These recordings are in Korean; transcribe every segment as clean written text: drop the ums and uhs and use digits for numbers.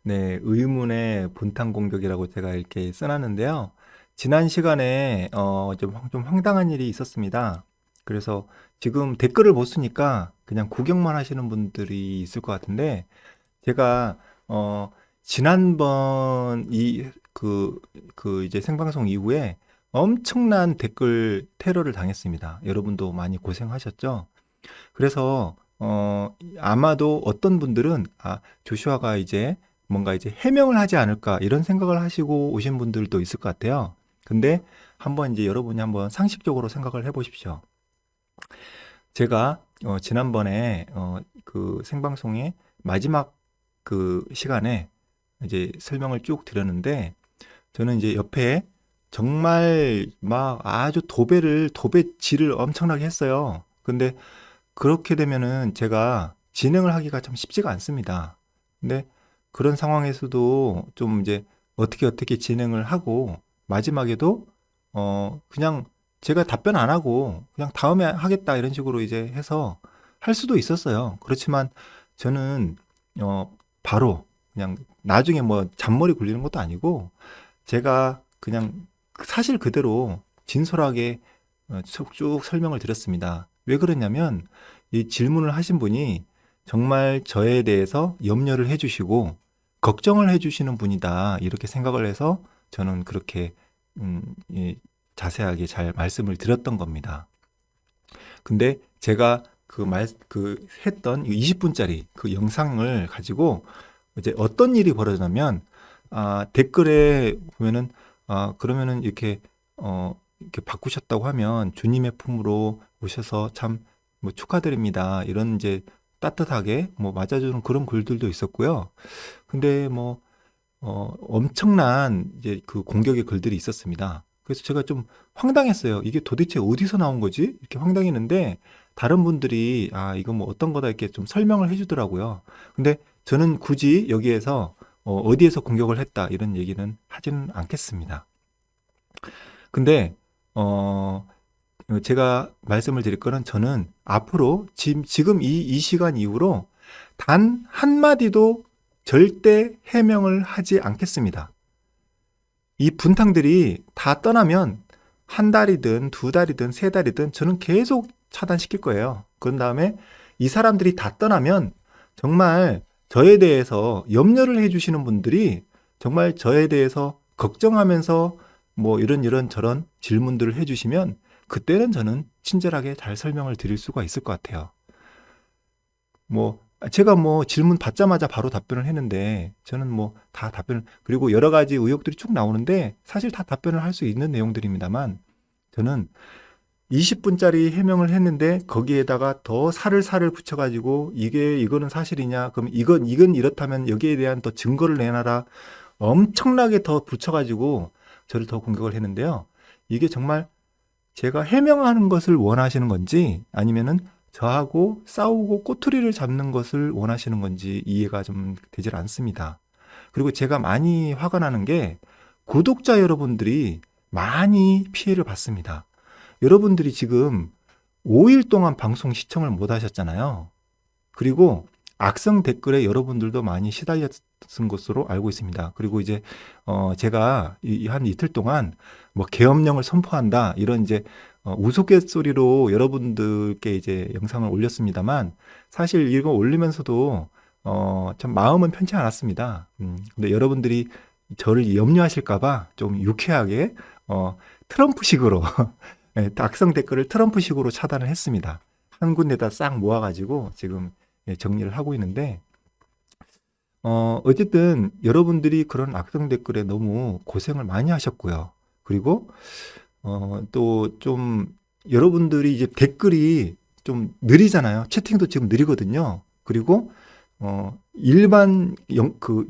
네, 의문의 본탄 공격이라고 제가 이렇게 써놨는데요. 지난 시간에 좀 황당한 일이 있었습니다. 그래서 지금 댓글을 못 쓰니까 그냥 구경만 하시는 분들이 있을 것 같은데 제가 지난번 이제 생방송 이후에 엄청난 댓글 테러를 당했습니다. 여러분도 많이 고생하셨죠? 그래서 아마도 어떤 분들은 조슈아가 이제 뭔가 이제 해명을 하지 않을까 이런 생각을 하시고 오신 분들도 있을 것 같아요. 근데 한번 이제 여러분이 한번 상식적으로 생각을 해보십시오. 제가 지난번에 그 생방송의 마지막 그 시간에 이제 설명을 쭉 드렸는데 저는 이제 옆에 정말 막 아주 도배질을 엄청나게 했어요. 근데 그렇게 되면은 제가 진행을 하기가 참 쉽지가 않습니다. 근데 그런 상황에서도 좀 이제 어떻게 진행을 하고 마지막에도 그냥 제가 답변 안 하고 그냥 다음에 하겠다 이런 식으로 이제 해서 할 수도 있었어요. 그렇지만 저는 바로 그냥 나중에 뭐 잔머리 굴리는 것도 아니고 제가 그냥 사실 그대로 진솔하게 쭉 설명을 드렸습니다. 왜 그러냐면 이 질문을 하신 분이 정말 저에 대해서 염려를 해주시고 걱정을 해주시는 분이다 이렇게 생각을 해서 저는 그렇게 음, 이 자세하게 잘 말씀을 드렸던 겁니다. 근데 제가 그 했던 20분짜리 그 영상을 가지고 이제 어떤 일이 벌어졌냐면 댓글에 보면은 그러면은 이렇게 바꾸셨다고 하면 주님의 품으로 오셔서 참 뭐 축하드립니다. 이런 이제 따뜻하게 뭐 맞아주는 그런 글들도 있었고요. 근데 뭐 엄청난 이제 그 공격의 글들이 있었습니다. 그래서 제가 좀 황당했어요. 이게 도대체 어디서 나온 거지? 이렇게 황당했는데 다른 분들이 이거 뭐 어떤 거다 이렇게 좀 설명을 해주더라고요. 근데 저는 굳이 여기에서 어디에서 공격을 했다 이런 얘기는 하지는 않겠습니다. 근데 어 제가 말씀을 드릴 거는 저는 앞으로 지금 이 시간 이후로 단 한마디도 절대 해명을 하지 않겠습니다. 이 분탕들이 다 떠나면 한 달이든 두 달이든 세 달이든 저는 계속 차단시킬 거예요. 그런 다음에 이 사람들이 다 떠나면 정말 저에 대해서 염려를 해주시는 분들이 정말 저에 대해서 걱정하면서 뭐 이런 저런 질문들을 해주시면 그때는 저는 친절하게 잘 설명을 드릴 수가 있을 것 같아요. 뭐 제가 뭐 질문 받자마자 바로 답변을 했는데 저는 뭐 다 답변을 그리고 여러 가지 의혹들이 쭉 나오는데 사실 다 답변을 할 수 있는 내용들입니다만 저는 20분짜리 해명을 했는데 거기에다가 더 살을 붙여가지고 이거는 사실이냐 그럼 이건 이렇다면 여기에 대한 더 증거를 내놔라 엄청나게 더 붙여가지고 저를 더 공격을 했는데요. 이게 정말 제가 해명하는 것을 원하시는 건지 아니면은 저하고 싸우고 꼬투리를 잡는 것을 원하시는 건지 이해가 좀 되질 않습니다. 그리고 제가 많이 화가 나는 게 구독자 여러분들이 많이 피해를 받습니다. 여러분들이 지금 5일 동안 방송 시청을 못 하셨잖아요. 그리고 악성 댓글에 여러분들도 많이 시달렸은 것으로 알고 있습니다. 그리고 이제 제가 한 이틀 동안 뭐 계엄령을 선포한다 이런 이제 우스갯소리로 여러분들께 이제 영상을 올렸습니다만 사실 이거 올리면서도 참 마음은 편치 않았습니다. 근데 여러분들이 저를 염려하실까봐 좀 유쾌하게 트럼프식으로 악성 댓글을 트럼프식으로 차단을 했습니다. 한 군데다 싹 모아가지고 지금 정리를 하고 있는데, 어쨌든 여러분들이 그런 악성 댓글에 너무 고생을 많이 하셨고요. 그리고, 또 좀, 여러분들이 이제 댓글이 좀 느리잖아요. 채팅도 지금 느리거든요. 그리고, 일반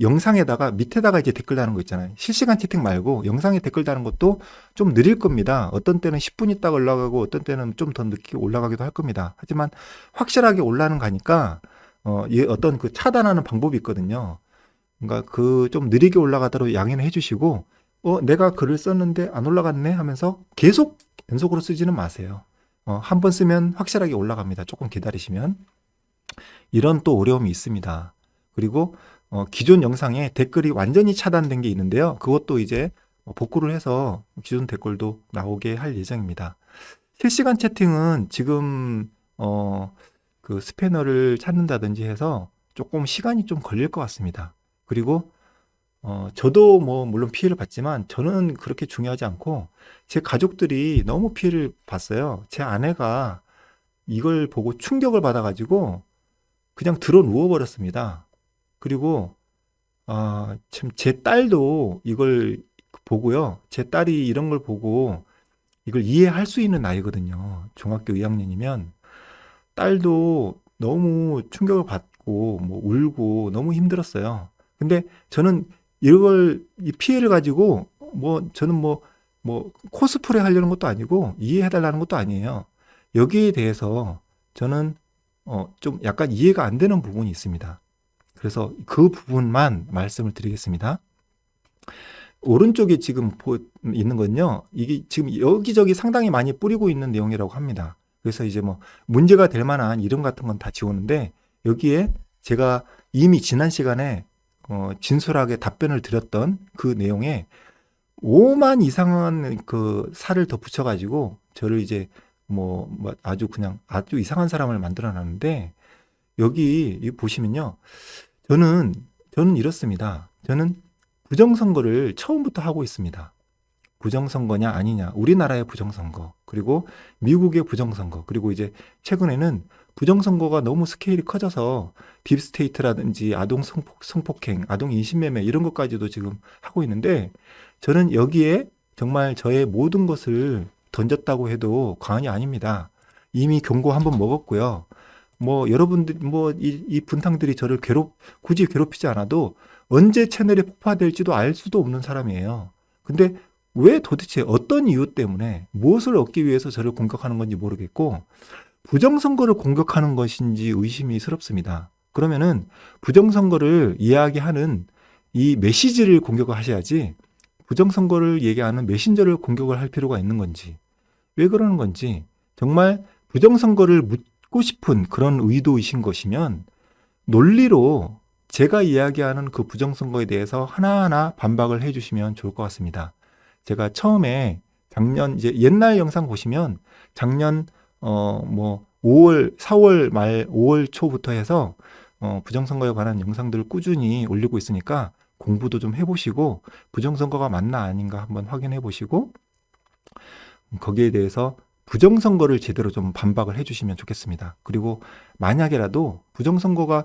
영상에다가 밑에다가 이제 댓글 다는 거 있잖아요. 실시간 채팅 말고 영상에 댓글 다는 것도 좀 느릴 겁니다. 어떤 때는 10분 있다가 올라가고 어떤 때는 좀 더 늦게 올라가기도 할 겁니다. 하지만 확실하게 올라가는 가니까 어떤 그 차단하는 방법이 있거든요. 그러니까 그 좀 느리게 올라가도록 양해는 해주시고, 내가 글을 썼는데 안 올라갔네 하면서 계속 연속으로 쓰지는 마세요. 한 번 쓰면 확실하게 올라갑니다. 조금 기다리시면. 이런 또 어려움이 있습니다. 그리고 기존 영상에 댓글이 완전히 차단된 게 있는데요. 그것도 이제 복구를 해서 기존 댓글도 나오게 할 예정입니다. 실시간 채팅은 지금 그 스패너를 찾는다든지 해서 조금 시간이 좀 걸릴 것 같습니다. 그리고 저도 뭐 물론 피해를 봤지만 저는 그렇게 중요하지 않고 제 가족들이 너무 피해를 봤어요. 제 아내가 이걸 보고 충격을 받아가지고 그냥 들어 누워버렸습니다. 그리고 참 제 딸도 이걸 보고요. 제 딸이 이런 걸 보고 이걸 이해할 수 있는 나이거든요. 중학교 2학년이면 딸도 너무 충격을 받고 뭐 울고 너무 힘들었어요. 근데 저는 이 피해를 가지고 저는 뭐 코스프레 하려는 것도 아니고 이해해 달라는 것도 아니에요. 여기에 대해서 저는 좀 약간 이해가 안 되는 부분이 있습니다. 그래서 그 부분만 말씀을 드리겠습니다. 오른쪽에 지금 있는 건요. 이게 지금 여기저기 상당히 많이 뿌리고 있는 내용이라고 합니다. 그래서 이제 뭐 문제가 될 만한 이름 같은 건 다 지우는데 여기에 제가 이미 지난 시간에 진솔하게 답변을 드렸던 그 내용에 5만 이상한 그 살을 더 붙여가지고 저를 이제 뭐 아주 그냥 아주 이상한 사람을 만들어 놨는데 여기 보시면요. 저는 이렇습니다. 저는 부정선거를 처음부터 하고 있습니다. 부정선거냐 아니냐, 우리나라의 부정선거, 그리고 미국의 부정선거, 그리고 이제 최근에는 부정선거가 너무 스케일이 커져서 딥스테이트라든지 아동 성폭행, 아동 인신매매 이런 것까지도 지금 하고 있는데 저는 여기에 정말 저의 모든 것을 던졌다고 해도 과언이 아닙니다. 이미 경고 한번 먹었고요. 뭐 여러분들 이 분탕들이 저를 굳이 괴롭히지 않아도 언제 채널이 폭파될지도 알 수도 없는 사람이에요. 근데 왜 도대체 어떤 이유 때문에 무엇을 얻기 위해서 저를 공격하는 건지 모르겠고 부정선거를 공격하는 것인지 의심이 스럽습니다. 그러면은 부정선거를 이야기하는 이 메시지를 공격을 하셔야지 부정선거를 얘기하는 메신저를 공격을 할 필요가 있는 건지 왜 그러는 건지 정말 부정선거를 묻고 싶은 그런 의도이신 것이면 논리로 제가 이야기하는 그 부정선거에 대해서 하나하나 반박을 해주시면 좋을 것 같습니다. 제가 처음에 작년 이제 옛날 영상 보시면 작년 4월 말 5월 초부터 해서 부정선거에 관한 영상들을 꾸준히 올리고 있으니까 공부도 좀 해보시고 부정선거가 맞나 아닌가 한번 확인해 보시고 거기에 대해서 부정선거를 제대로 좀 반박을 해주시면 좋겠습니다. 그리고 만약에라도 부정선거가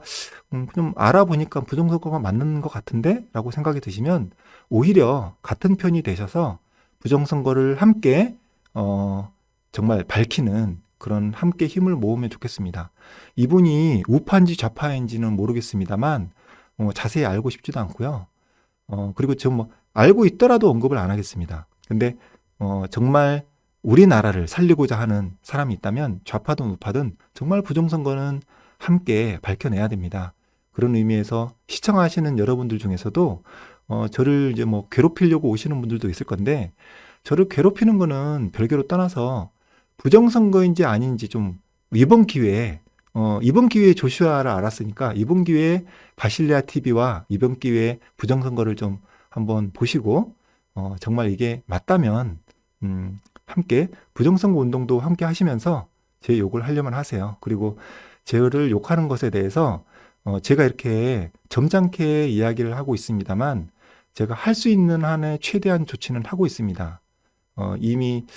좀 알아보니까 부정선거가 맞는 것 같은데 라고 생각이 드시면 오히려 같은 편이 되셔서 부정선거를 함께 정말 밝히는 그런 함께 힘을 모으면 좋겠습니다. 이분이 우파인지 좌파인지는 모르겠습니다만 자세히 알고 싶지도 않고요. 그리고 좀 알고 있더라도 언급을 안 하겠습니다. 근데 정말 우리나라를 살리고자 하는 사람이 있다면 좌파든 우파든 정말 부정선거는 함께 밝혀내야 됩니다. 그런 의미에서 시청하시는 여러분들 중에서도 저를 이제 괴롭히려고 오시는 분들도 있을 건데 저를 괴롭히는 거는 별개로 떠나서 부정선거인지 아닌지 좀 이번 기회에 조슈아를 알았으니까 이번 기회에 바실레아 TV와 이번 기회에 부정선거를 좀 한번 보시고 정말 이게 맞다면 함께 부정선거 운동도 함께 하시면서 제 욕을 하려면 하세요. 그리고 저를 욕하는 것에 대해서 제가 이렇게 점잖게 이야기를 하고 있습니다만 제가 할 수 있는 한의 최대한 조치는 하고 있습니다. 이미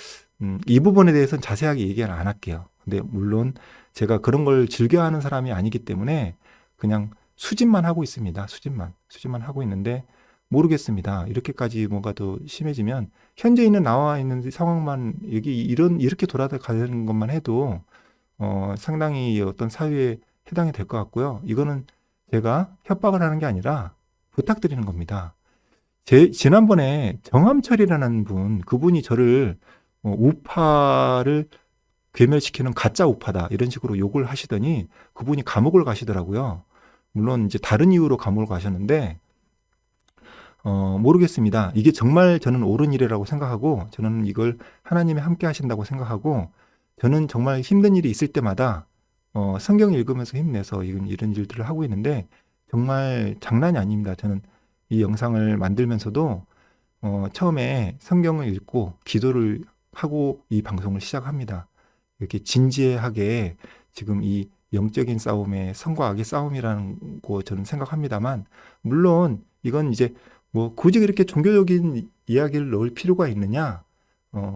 이 부분에 대해서는 자세하게 얘기는 안 할게요. 근데 물론 제가 그런 걸 즐겨하는 사람이 아니기 때문에 그냥 수집만 하고 있습니다. 수집만 하고 있는데 모르겠습니다. 이렇게까지 뭔가 더 심해지면 현재 나와 있는 상황만 이렇게 돌아가는 것만 해도 상당히 어떤 사회에 해당이 될 것 같고요. 이거는 제가 협박을 하는 게 아니라 부탁드리는 겁니다. 지난번에 정함철이라는 그분이 저를 우파를 괴멸시키는 가짜 우파다 이런 식으로 욕을 하시더니 그분이 감옥을 가시더라고요. 물론 이제 다른 이유로 감옥을 가셨는데 모르겠습니다. 이게 정말 저는 옳은 일이라고 생각하고 저는 이걸 하나님이 함께 하신다고 생각하고 저는 정말 힘든 일이 있을 때마다 성경 읽으면서 힘내서 이런 일들을 하고 있는데 정말 장난이 아닙니다. 저는 이 영상을 만들면서도 처음에 성경을 읽고 기도를 하고 이 방송을 시작합니다. 이렇게 진지하게 지금 이 영적인 싸움에 선과 악의 싸움이라는 거 저는 생각합니다만, 물론 이건 이제 뭐 굳이 그렇게 종교적인 이야기를 넣을 필요가 있느냐?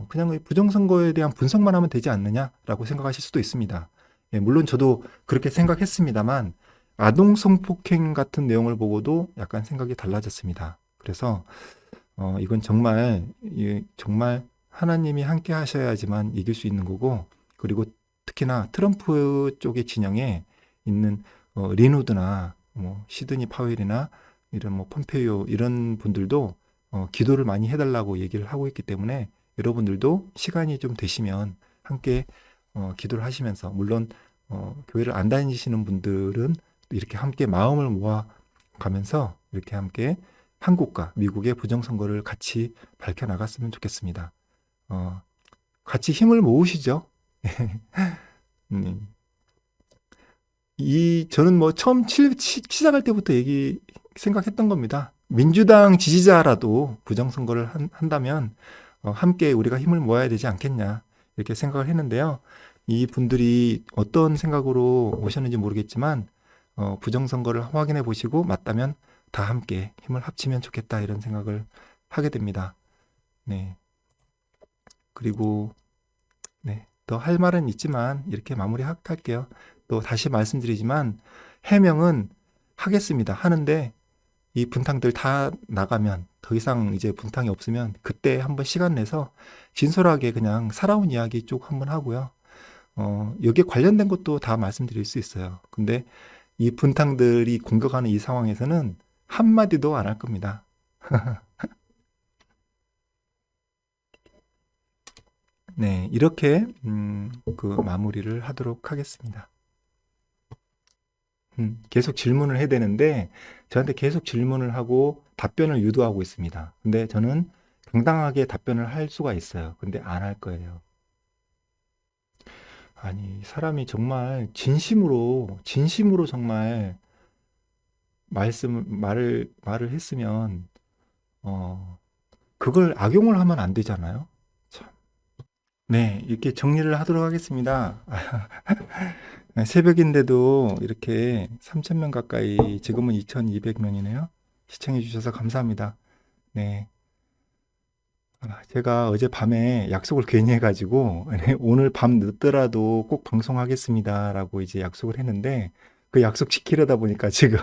그냥 부정선거에 대한 분석만 하면 되지 않느냐라고 생각하실 수도 있습니다. 예, 물론 저도 그렇게 생각했습니다만, 아동 성폭행 같은 내용을 보고도 약간 생각이 달라졌습니다. 그래서 이건 정말 하나님이 함께 하셔야지만 이길 수 있는 거고, 그리고 특히나 트럼프 쪽의 진영에 있는 리누드나 뭐 시드니 파웰이나 이런 뭐 폼페이오 이런 분들도 기도를 많이 해달라고 얘기를 하고 있기 때문에, 여러분들도 시간이 좀 되시면 함께 기도를 하시면서, 물론 교회를 안 다니시는 분들은 이렇게 함께 마음을 모아 가면서 이렇게 함께 한국과 미국의 부정선거를 같이 밝혀나갔으면 좋겠습니다. 같이 힘을 모으시죠. 저는 뭐 처음 시작할 때부터 생각했던 겁니다. 민주당 지지자라도 부정선거를 한다면 함께 우리가 힘을 모아야 되지 않겠냐, 이렇게 생각을 했는데요. 이 분들이 어떤 생각으로 오셨는지 모르겠지만 부정선거를 확인해 보시고 맞다면 다 함께 힘을 합치면 좋겠다, 이런 생각을 하게 됩니다. 네. 그리고 네, 더 할 말은 있지만 이렇게 마무리할게요. 또 다시 말씀드리지만 해명은 하겠습니다. 하는데 이 분탕들 다 나가면, 더 이상 이제 분탕이 없으면 그때 한번 시간 내서 진솔하게 그냥 살아온 이야기 쭉 한번 하고요. 여기에 관련된 것도 다 말씀드릴 수 있어요. 근데 이 분탕들이 공격하는 이 상황에서는 한마디도 안 할 겁니다. 네, 이렇게 그 마무리를 하도록 하겠습니다. 계속 질문을 해야 되는데 저한테 계속 질문을 하고 답변을 유도하고 있습니다. 근데 저는 당당하게 답변을 할 수가 있어요. 근데 안 할 거예요. 아니, 사람이 정말 진심으로 정말 말을 했으면, 그걸 악용을 하면 안 되잖아요. 참. 네, 이렇게 정리를 하도록 하겠습니다. 새벽인데도 이렇게 3,000명 가까이, 지금은 2,200명이네요. 시청해 주셔서 감사합니다. 네. 제가 어젯밤에 약속을 괜히 해가지고, 오늘 밤 늦더라도 꼭 방송하겠습니다라고 이제 약속을 했는데, 그 약속 지키려다 보니까 지금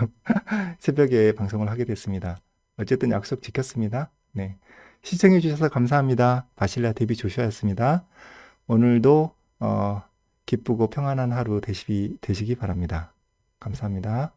새벽에 방송을 하게 됐습니다. 어쨌든 약속 지켰습니다. 네. 시청해 주셔서 감사합니다. 바실레아 데비 조슈아였습니다. 오늘도 기쁘고 평안한 하루 되시기 바랍니다. 감사합니다.